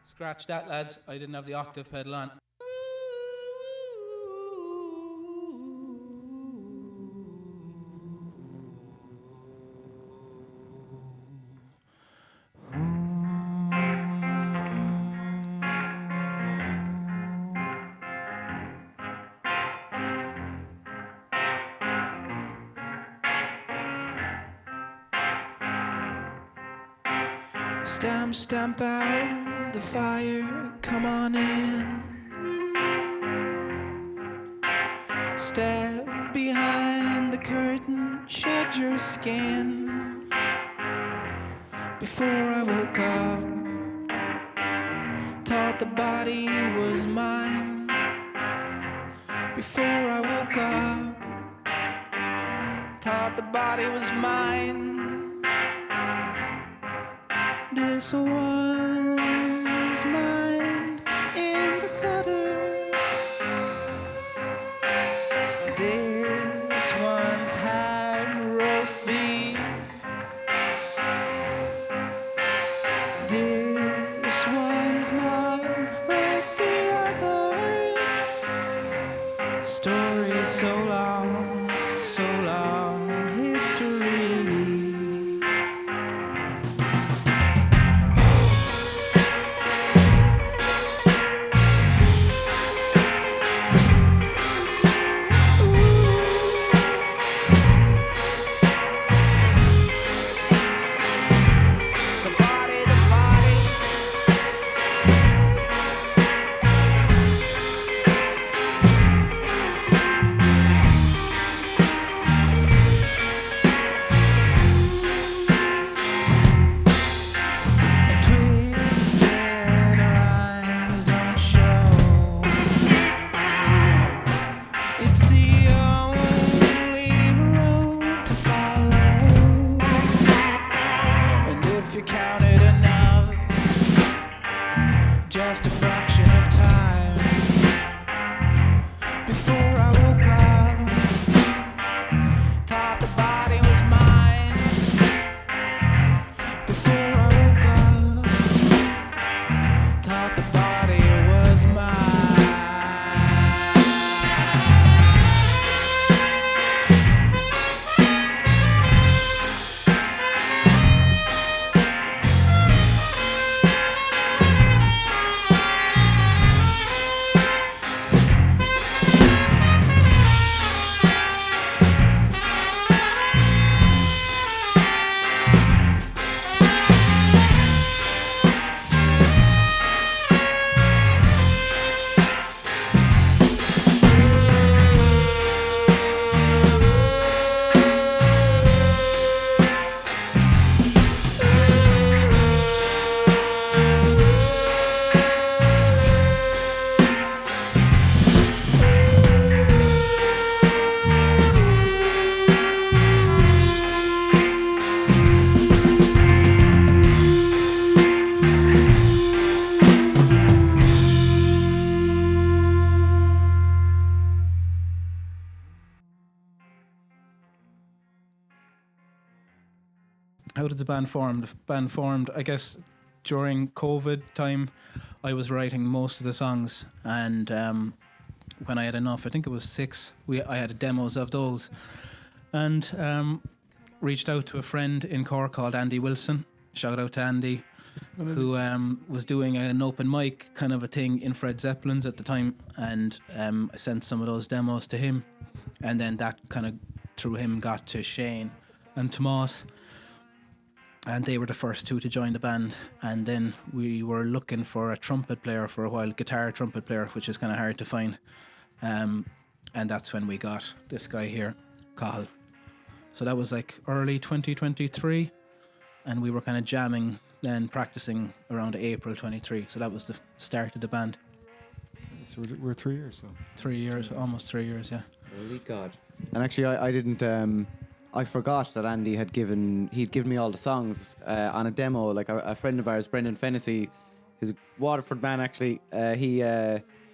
Scratch that, lads. I didn't have the octave pedal on. Stamp, stamp out the fire, come on in. Step behind the curtain, shed your skin. Before I woke up, thought the body was mine. Before I woke up, thought the body was mine. This one's mine in the gutter. This one's had roast beef. This one's not like the others. Story so long history. Just a fraction of time. Before I woke up, thought the body was mine. Before I woke up, thought the body was mine. How did the band form? The band formed, I guess, during COVID time. I was writing most of the songs, and when I had enough, I think it was 6. I had demos of those, and reached out to a friend in Cork called Andy Wilson. Shout out to Andy, who was doing an open mic kind of a thing in Fred Zeppelin's at the time, and I sent some of those demos to him, and then that kind of through him got to Shane and Tomas. And they were the first two to join the band. And then we were looking for a trumpet player for a while, guitar trumpet player, which is kind of hard to find. And that's when we got this guy here, Cahill. So that was like early 2023. And we were kind of jamming and practicing around April 23. So that was the start of the band. So we're 3 years, so. 3 years, almost 3 years, yeah. Holy God. And actually, I didn't... I forgot that Andy he'd given me all the songs on a demo. Like a friend of ours, Brendan Fennessy, who's a Waterford man actually, he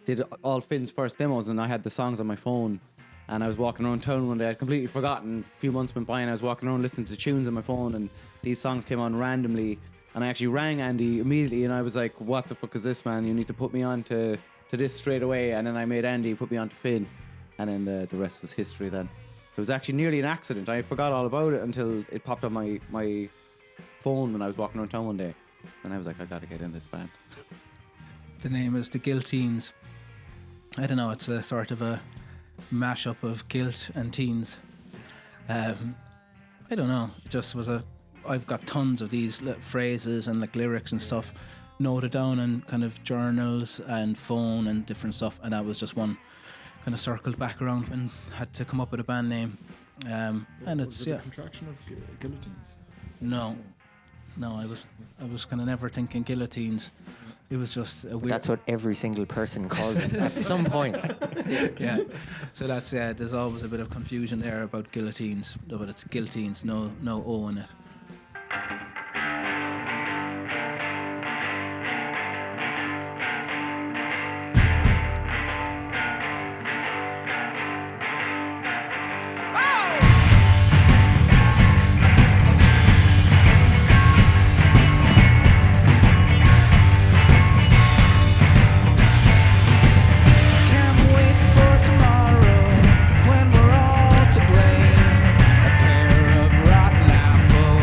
did all Finn's first demos, and I had the songs on my phone. And I was walking around town one day, I'd completely forgotten. A few months went by and I was walking around listening to tunes on my phone, and these songs came on randomly And I actually rang Andy immediately, and I was like, "What the fuck is this, man? You need to put me on to this straight away." And then I made Andy put me on to Finn, and then the rest was history. Then it was actually nearly an accident. I forgot all about it until it popped on my phone when I was walking around town one day, and I was like, "I gotta get in this band." The name is the Guilteens. I don't know. It's a sort of a mashup of guilt and teens. I don't know. It just was I've got tons of these phrases and like lyrics and stuff noted down in kind of journals and phone and different stuff, and that was just one kind of circled back around and had to come up with a band name. And it's Was it a contraction of Guilteens? No, I was kind of never thinking guillotines. It was just a weird. That's what every single person calls it at some point. Yeah. So that's there's always a bit of confusion there about guillotines, but it's Guilteens, no O in it. When we're all to blame, a pair of rotten apples.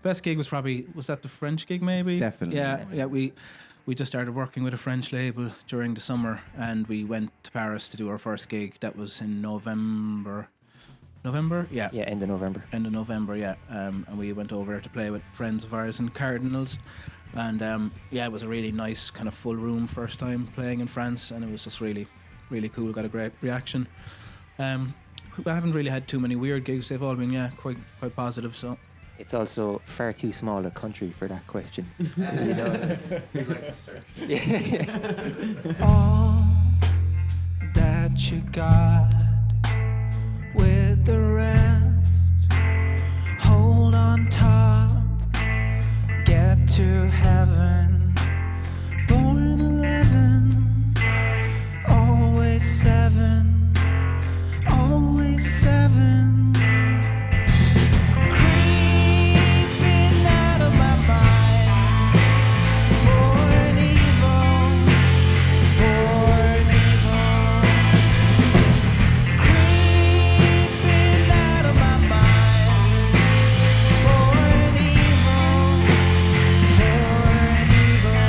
best gig was that the French gig maybe? Definitely. Yeah. We just started working with a French label during the summer, and we went to Paris to do our first gig. That was in November. Yeah. Yeah, end of November. End of November, yeah. And we went over there to play with friends of ours in Cardinals. And it was a really nice kind of full room first time playing in France, and it was just really, really cool. Got a great reaction. I haven't really had too many weird gigs. They've all been quite positive. So It's also far too small a country for that question. we'd like to start. All that you got with the rest, hold on top, get to heaven, born 11, always 7, always 7. Creeping out of my mind, born evil, born evil. Creeping out of my mind, born evil, born evil.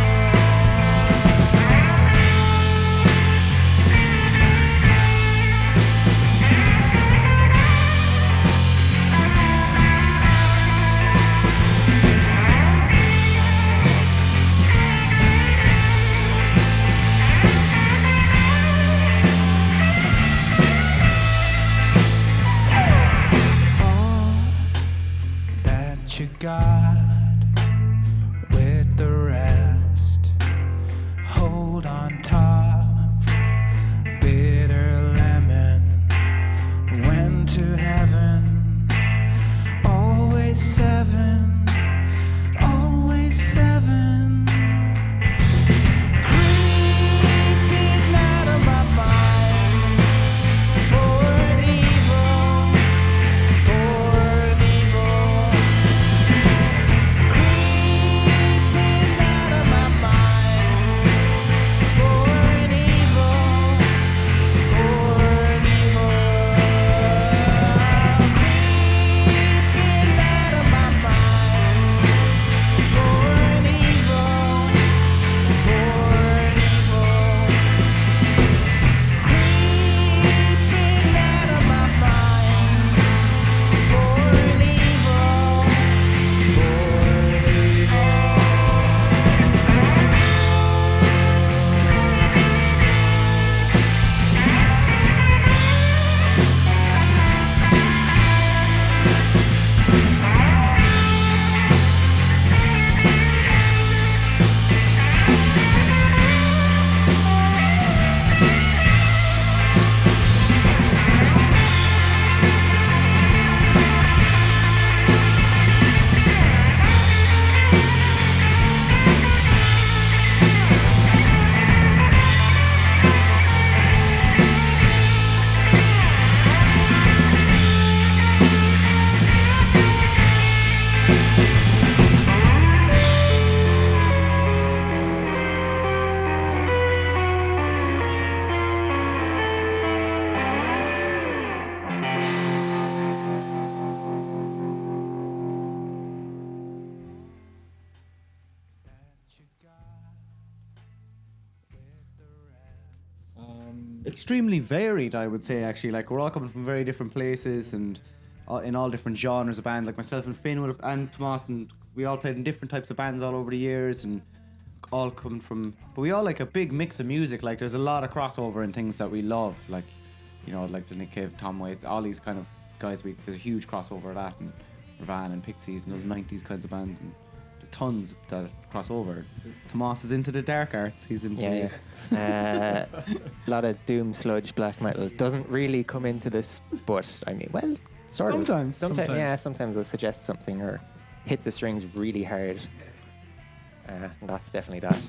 All that you got with the rest, hold on top, bitter lemon, went to heaven, always 7, always 7. Creeping out of my mind, born evil, born evil. Creeping out of my mind, born evil, born evil. Creeping out of my mind, born evil, born evil. Creeping out of my mind, born evil, born Extremely varied, I would say. Actually, like we're all coming from very different places and in all different genres of band. Like myself and Finn and Tomas, and we all played in different types of bands all over the years, and all come from. But we all like a big mix of music. Like there's a lot of crossover in things that we love. Like like the Nick Cave, Tom Waits, all these kind of guys. There's a huge crossover of that, and Ravan and Pixies and those '90s kinds of bands. And there's tons that cross over. Tomas is into the dark arts. He's into A lot of doom, sludge, black metal. Doesn't really come into this, but I mean, well, sort of. Sometimes. Yeah, sometimes I'll suggest something or hit the strings really hard. And that's definitely that.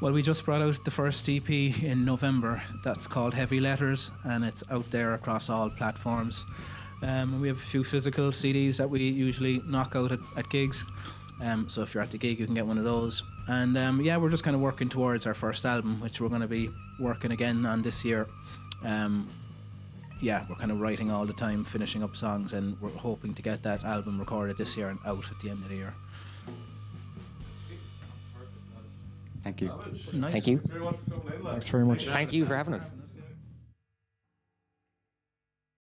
Well, we just brought out the first EP in November. That's called Heavy Letters, and it's out there across all platforms. And we have a few physical CDs that we usually knock out at gigs. So if you're at the gig, you can get one of those. And yeah, we're just kind of working towards our first album, which we're going to be working again on this year. Yeah, we're kind of writing all the time, finishing up songs, and we're hoping to get that album recorded this year and out at the end of the year. Thank you. Nice. Thank you. Thanks very much. Thank you for having us.